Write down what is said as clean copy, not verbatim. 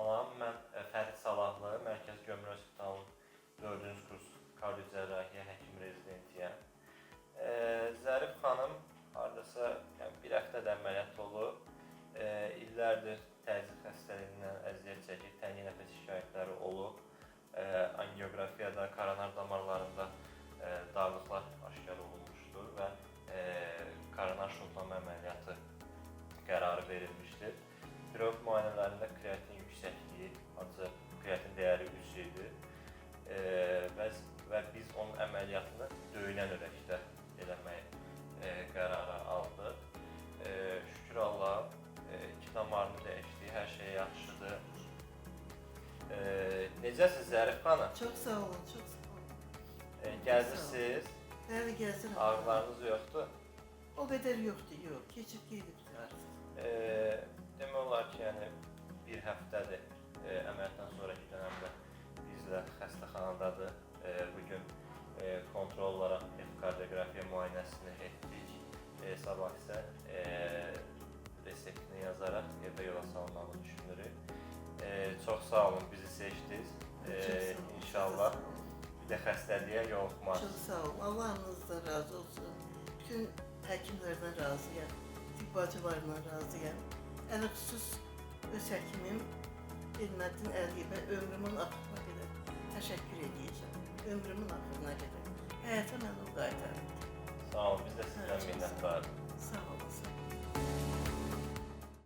Salam, mən Fərid Salahlı, Mərkəzi Gömrük Hospitalının 4-cü kurs kardiocərrahiyyə həkim rezidentiyəm. Zərif xanım hardasa bir həftədə əməliyyat olub, illərdir təzyiq xəstəliyindən əziyyət çəkir, təngi nəfəs şikayətləri olub, angiografiyada, koronar damarlarında dağlıqlar aşkar olunmuşdur və koronar şuntlama əməliyyatı qərarı verilmişdir. Tiroid müayinələrində kreatin yüksəkliyi, ancaq kreatin dəyəri 3 idi və biz onun əməliyyatını döyünən ürəkdə eləmək qərarı aldıq. Şükür Allah, 2 damarını dəyişdik, hər şey yaxşıdır. Necəsiz Zərif xanım? Çox sağ olun, çox sağ olun. Gəzirsiniz? Bəli, gəzirəm. Ağrılarınız yoxdur? O qədər yoxdur, yox. Keçib gedibdir artıq. Demək olar ki, yəni bir həftədir əməliyyatdan sonraki dönəmdə bizlə xəstəxanadadır. Bugün kontrol olaraq ekokardioqrafiya müayinəsini etdik. Sabah isə reseptini yazaraq evdə yola salmağı düşünürük. Çox sağ olun, bizi seçdiniz. İnşallah bir də xəstəliyə yoluxmaz. Çox sağ olun. Allahınızdan razı olsun. Bütün həkimlərdən razıyam. Tibb bacılarından razıyam. Əlxüsus öz həkimim Elməddin Əliyevə ömrümün axırına qədər təşəkkür edəcəm. Ömrümün axırına qədər. Həyata mən o qaytarım. Sağ olun, biz də sizdən minnətdarıq. Sağ olun.